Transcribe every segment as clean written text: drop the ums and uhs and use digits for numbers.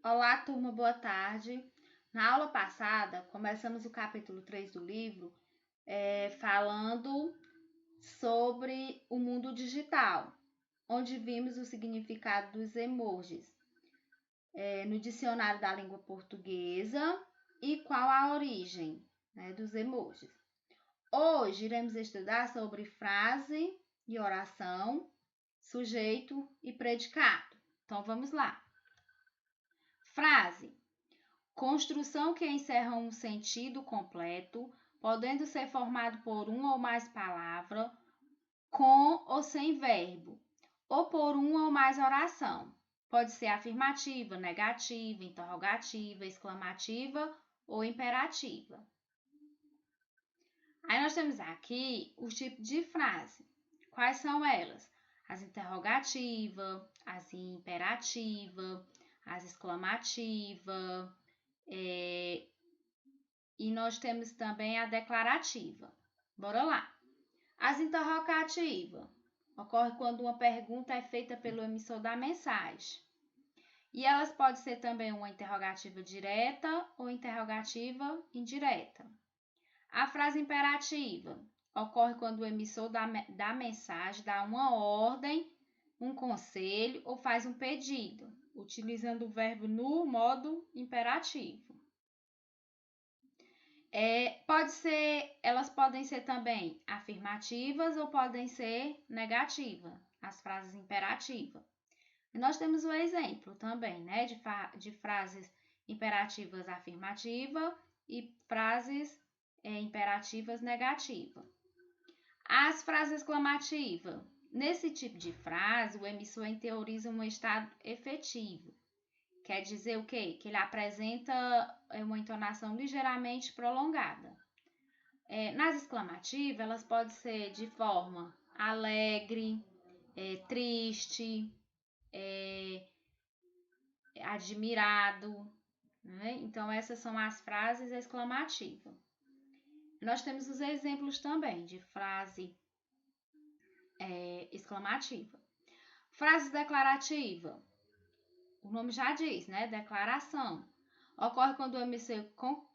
Olá, turma, boa tarde. Na aula passada, começamos o capítulo 3 do livro, falando sobre o mundo digital, onde vimos o significado dos emojis no dicionário da língua portuguesa e qual a origem, dos emojis. Hoje iremos estudar sobre frase e oração, sujeito e predicado. Então vamos lá. Frase: construção que encerra um sentido completo, podendo ser formado por uma ou mais palavras, com ou sem verbo, ou por uma ou mais oração. Pode ser afirmativa, negativa, interrogativa, exclamativa ou imperativa. Aí nós temos aqui os tipos de frase. Quais são elas? As interrogativa, as imperativa, as exclamativa, e nós temos também a declarativa. Bora lá. As interrogativas ocorrem quando uma pergunta é feita pelo emissor da mensagem. E elas podem ser também uma interrogativa direta ou interrogativa indireta. A frase imperativa ocorre quando o emissor da mensagem dá uma ordem, um conselho ou faz um pedido, utilizando o verbo no modo imperativo. Elas podem ser também afirmativas ou podem ser negativas, as frases imperativas. E nós temos o exemplo também, de frases imperativas afirmativas e frases imperativas negativas. As frases exclamativas. Nesse tipo de frase, o emissor interioriza um estado efetivo. Quer dizer o quê? Que ele apresenta uma entonação ligeiramente prolongada. Nas exclamativas, elas podem ser de forma alegre, triste, admirado, né? Então, essas são as frases exclamativas. Nós temos os exemplos também de frase exclamativa. Frase declarativa. O nome já diz, né? Declaração. Ocorre quando o emissor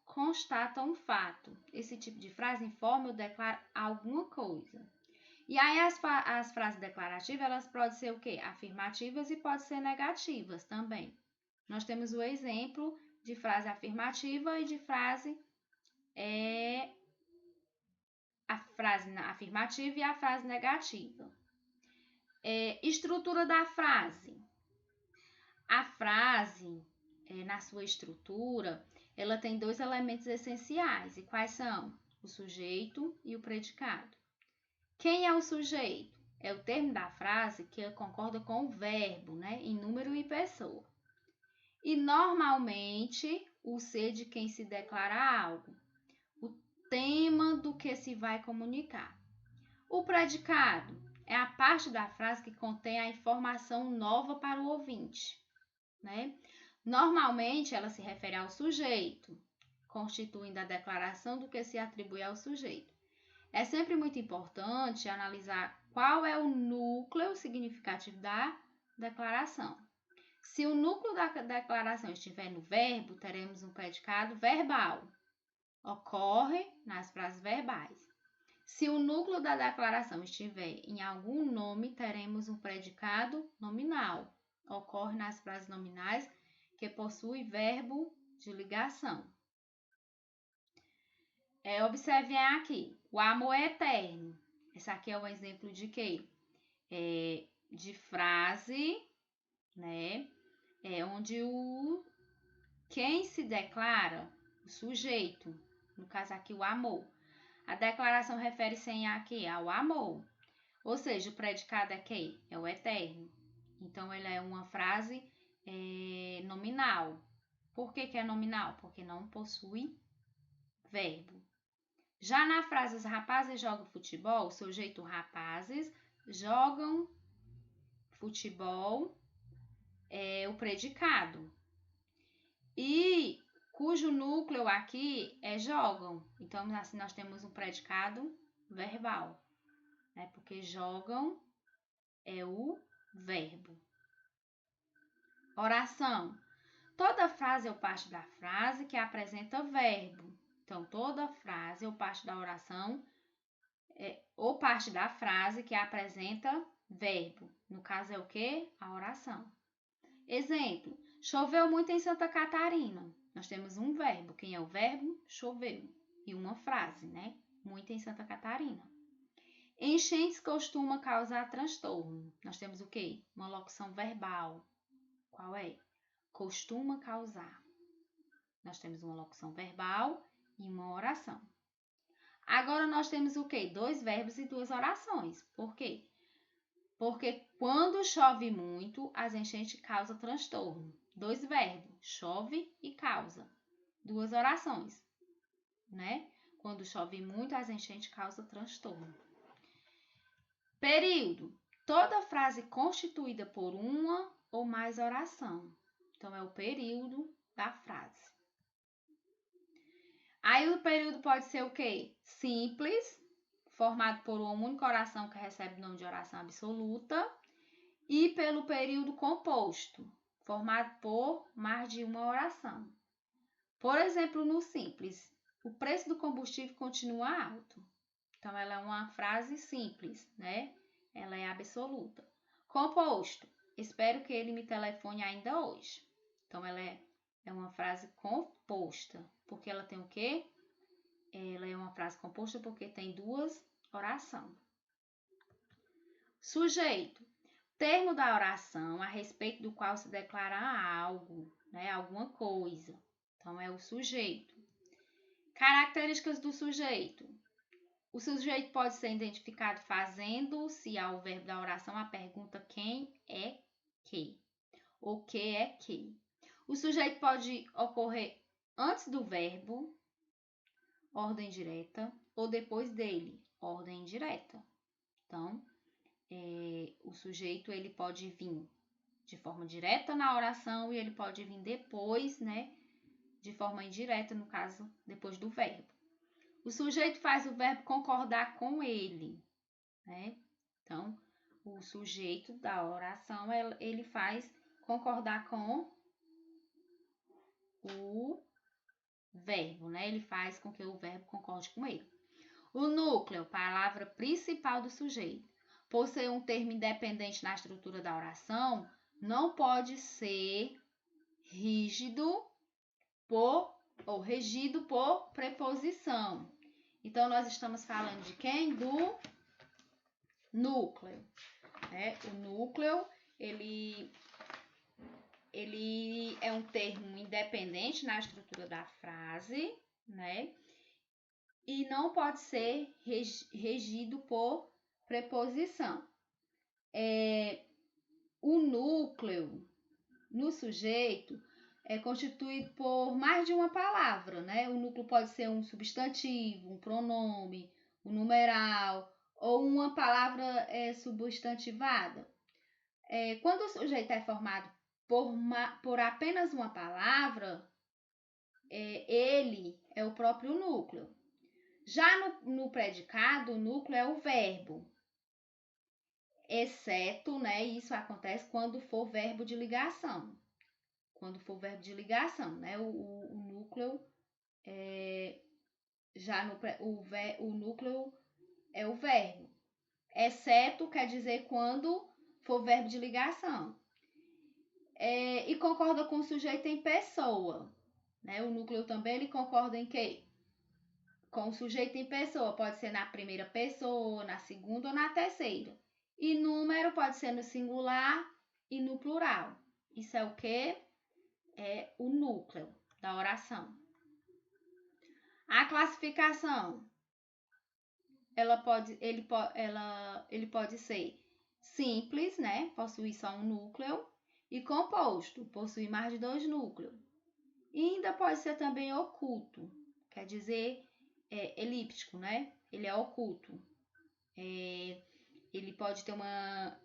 constata um fato. Esse tipo de frase informa ou declara alguma coisa. E aí as frases declarativas, elas podem ser o quê? Afirmativas e podem ser negativas também. Nós temos o exemplo de frase afirmativa e de frase a frase afirmativa e a frase negativa. Estrutura da frase. A frase, na sua estrutura, ela tem dois elementos essenciais. E quais são? O sujeito e o predicado. Quem é o sujeito? É o termo da frase que concorda com o verbo, né, em número e pessoa. E normalmente o ser de quem se declara algo. O tema do que se vai comunicar. O predicado é a parte da frase que contém a informação nova para o ouvinte, né? Normalmente ela se refere ao sujeito, constituindo a declaração do que se atribui ao sujeito. É sempre muito importante analisar qual é o núcleo significativo da declaração. Se o núcleo da declaração estiver no verbo, teremos um predicado verbal. Ocorre nas frases verbais. Se o núcleo da declaração estiver em algum nome, teremos um predicado nominal. Ocorre nas frases nominais que possuem verbo de ligação. Observem aqui, o amor é eterno. Esse aqui é um exemplo de quê? De frase, né? Onde quem se declara, o sujeito, no caso aqui o amor. A declaração refere-se aqui ao amor. Ou seja, o predicado é quem? É o eterno. Então, ela é uma frase nominal. Por que é nominal? Porque não possui verbo. Já na frase os rapazes jogam futebol, o sujeito rapazes jogam futebol é o predicado. E cujo núcleo aqui é jogam. Então, assim, nós temos um predicado verbal, né? Porque jogam é o verbo. Oração. Toda frase ou parte da frase que apresenta verbo. Então, toda frase ou parte da oração ou parte da frase que apresenta verbo. No caso é o quê? A oração. Exemplo, choveu muito em Santa Catarina. Nós temos um verbo. Quem é o verbo? Choveu. E uma frase, né? Muito em Santa Catarina. Enchentes costuma causar transtorno. Nós temos o quê? Uma locução verbal. Qual é? Costuma causar. Nós temos uma locução verbal e uma oração. Agora nós temos o quê? 2 verbos e 2 orações. Por quê? Porque quando chove muito, as enchentes causam transtorno. 2 verbos, chove e causa. 2 orações, né? Quando chove muito, as enchentes causam transtorno. Período. Toda frase constituída por uma ou mais oração. Então, é o período da frase. Aí, o período pode ser o quê? Simples, formado por uma única oração que recebe o nome de oração absoluta, e pelo período composto, formado por mais de uma oração. Por exemplo, no simples, o preço do combustível continua alto. Então, ela é uma frase simples, né? Ela é absoluta. Composto, espero que ele me telefone ainda hoje. Então, ela é uma frase composta, porque ela tem o quê? Ela é uma frase composta porque tem 2 orações. Sujeito, termo da oração a respeito do qual se declara algo, né? Alguma coisa. Então, é o sujeito. Características do sujeito. O sujeito pode ser identificado fazendo-se ao verbo da oração a pergunta quem é que, ou que é que. O sujeito pode ocorrer antes do verbo, ordem direta, ou depois dele, ordem indireta. Então, o sujeito ele pode vir de forma direta na oração e ele pode vir depois, né, de forma indireta, no caso, depois do verbo. O sujeito faz o verbo concordar com ele, né? Então, o sujeito da oração, ele faz concordar com o verbo, né? Ele faz com que o verbo concorde com ele. O núcleo, palavra principal do sujeito, por ser um termo independente na estrutura da oração, não pode ser regido por preposição. Então, nós estamos falando de quem? Do núcleo. Né? O núcleo, ele é um termo independente na estrutura da frase, né? E não pode ser regido por preposição. O núcleo, no sujeito, é constituído por mais de uma palavra, né? O núcleo pode ser um substantivo, um pronome, um numeral ou uma palavra substantivada. Quando o sujeito é formado por apenas uma palavra, ele é o próprio núcleo. Já no predicado, o núcleo é o verbo, exceto, né? Isso acontece quando for verbo de ligação. Quando for verbo de ligação, né? O núcleo o núcleo é o verbo. Exceto quer dizer quando for verbo de ligação. E concorda com o sujeito em pessoa. Né? O núcleo também ele concorda em quê? Com o sujeito em pessoa. Pode ser na primeira pessoa, na segunda ou na terceira. E número pode ser no singular e no plural. Isso é o quê? É o núcleo da oração. A classificação, ele pode ser simples, né? Possuir só um núcleo, e composto, possui mais de 2 núcleos. E ainda pode ser também oculto, quer dizer elíptico, né? Ele é oculto. Ele pode ter uma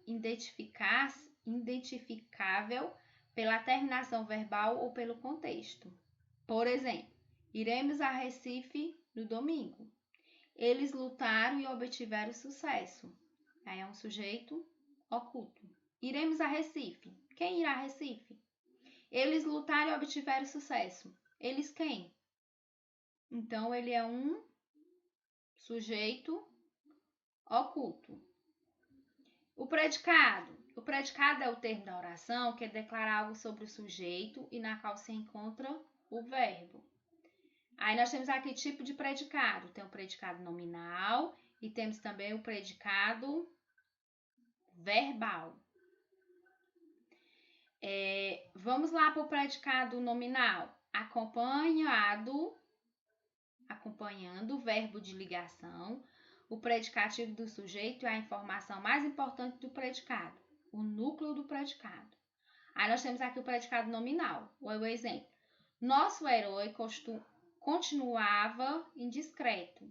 identificável pela terminação verbal ou pelo contexto. Por exemplo, iremos a Recife no domingo. Eles lutaram e obtiveram sucesso. Aí é um sujeito oculto. Iremos a Recife. Quem irá a Recife? Eles lutaram e obtiveram sucesso. Eles quem? Então, ele é um sujeito oculto. O predicado. O predicado é o termo da oração que declara algo sobre o sujeito e na qual se encontra o verbo. Aí nós temos aqui tipo de predicado. Tem o predicado nominal e temos também o predicado verbal. Vamos lá para o predicado nominal. Acompanhando o verbo de ligação, o predicativo do sujeito é a informação mais importante do predicado, o núcleo do predicado. Aí nós temos aqui o predicado nominal, o exemplo. Nosso herói continuava indiscreto.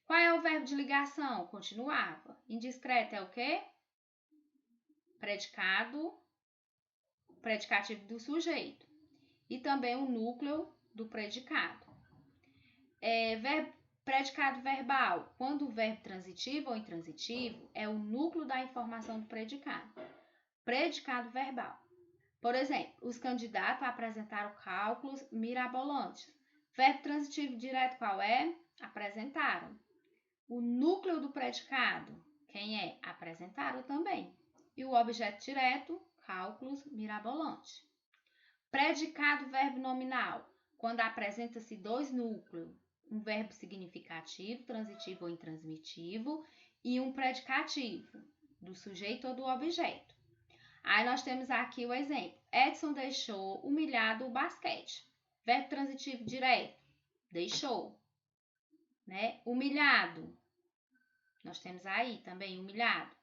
Qual é o verbo de ligação? Continuava. Indiscreto é o quê? Predicativo do sujeito. E também o núcleo do predicado. Predicado verbal. Quando o verbo transitivo ou intransitivo é o núcleo da informação do predicado. Predicado verbal. Por exemplo, os candidatos apresentaram cálculos mirabolantes. Verbo transitivo direto qual é? Apresentaram. O núcleo do predicado, quem é? Apresentaram também. E o objeto direto, cálculos mirabolantes. Predicado verbo nominal, quando apresenta-se dois núcleos, um verbo significativo, transitivo ou intransitivo, e um predicativo, do sujeito ou do objeto. Aí nós temos aqui o exemplo. Edson deixou humilhado o basquete. Verbo transitivo direto, deixou. Né? Humilhado. Nós temos aí também humilhado.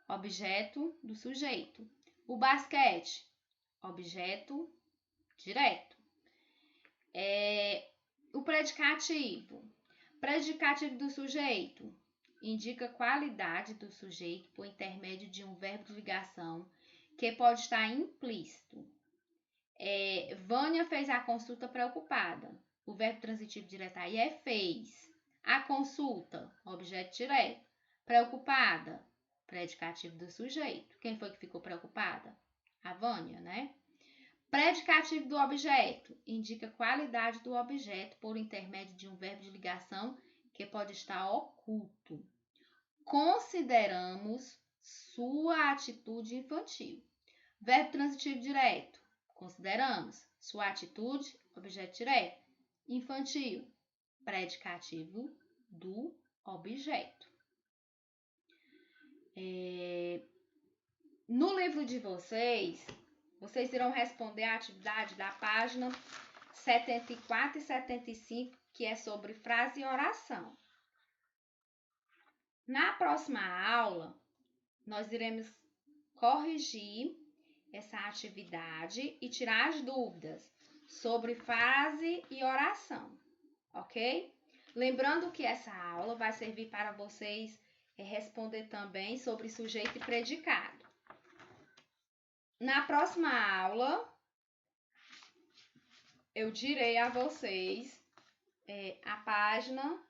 Objeto do sujeito. O basquete, objeto direto. O predicativo. Predicativo do sujeito indica qualidade do sujeito por intermédio de um verbo de ligação que pode estar implícito. Vânia fez a consulta preocupada. O verbo transitivo direto aí é fez. A consulta, objeto direto. Preocupada, predicativo do sujeito. Quem foi que ficou preocupada? A Vânia, né? Predicativo do objeto indica qualidade do objeto por intermédio de um verbo de ligação que pode estar oculto. Consideramos sua atitude infantil. Verbo transitivo direto. Consideramos sua atitude, objeto direto. Infantil, predicativo do objeto. No livro de vocês irão responder a atividade da página 74 e 75, que é sobre frase e oração. Na próxima aula, nós iremos corrigir essa atividade e tirar as dúvidas sobre frase e oração, ok? Lembrando que essa aula vai servir para vocês responder também sobre sujeito e predicado. Na próxima aula, eu direi a vocês a página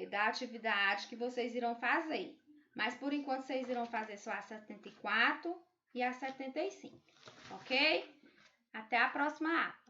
da atividade que vocês irão fazer. Mas, por enquanto, vocês irão fazer só a 74 e a 75, ok? Até a próxima aula.